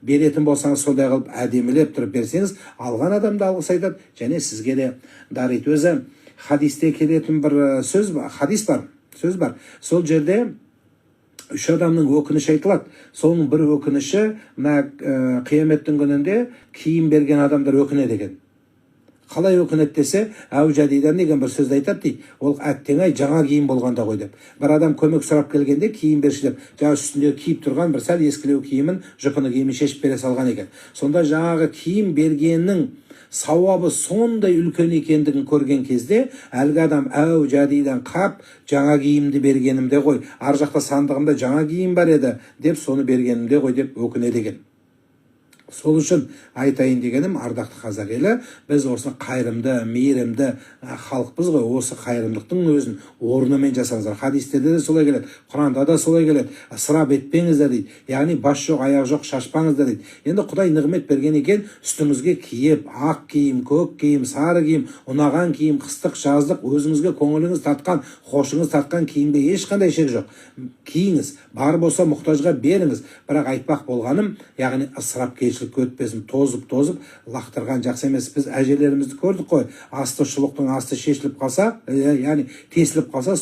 беретін болсаңыз сондай қылып әдемілеп тұрып берсеңіз, алған адам да алғыс айтады, және сізге де дариды. Өзі хадисте келетін бір сөз бар. Сол жерде үш адамның өкініші айтылады. Соның бір өкініші, мына қияметтің күнінде киім берген адамдар өкінеді екен. Қалай өкінеді десе, әу жадидан деген бір сөзді айтады дейді. Ол әттең-ай жаңа киім болғанда ғой деп. Бір адам көмек сұрап келгенде киім берші деп, жаңа үстінде киіп тұрған бір сәл ескілеу киімін, жұпыны киімін шешіп бере салған екен. Сонда жаңағы киім бергеннің сауабы сондай үлкен екендігін көрген кезде, әлгі адам әу жадидан қап, жаңа киімді бергенімде ғой, ар жақта сандығымда жаңа киім бар еді деп, соны бергенімде ғой деп өкінеді екен. Сол үшін айтайын дегенім, ардақты қазақ елі, біз осы қайырымды, мейірімді халықпыз ғой. Осы қайырымдықтың өзін орнымен жасаңыздар. Хадистерде де солай келеді, Құранда да солай келеді. Ысырап етпеңіздер дейді. Яғни бас жоқ, аяқ жоқ, шашпаңыздар дейді. Енді Құдай нығмет берген екен, үстіңізге киіп, ақ киім, көк киім, сары киім, ұнаған киім, қыстық, жаздық, өзіңізге көңіліңіз тартқан, хошыңыз тартқан киімге ешқандай шек жоқ. Киіңіз, бар болса мұқтажға беріңіз. Бірақ айтпақ болғаным, яғни ысырап өтпесін, тозып лақтырған жақсы емес. Біз әжелерімізді көрдік қой, асты шұлықтың асты шешіліп қалса, яғни тесіліп қалса,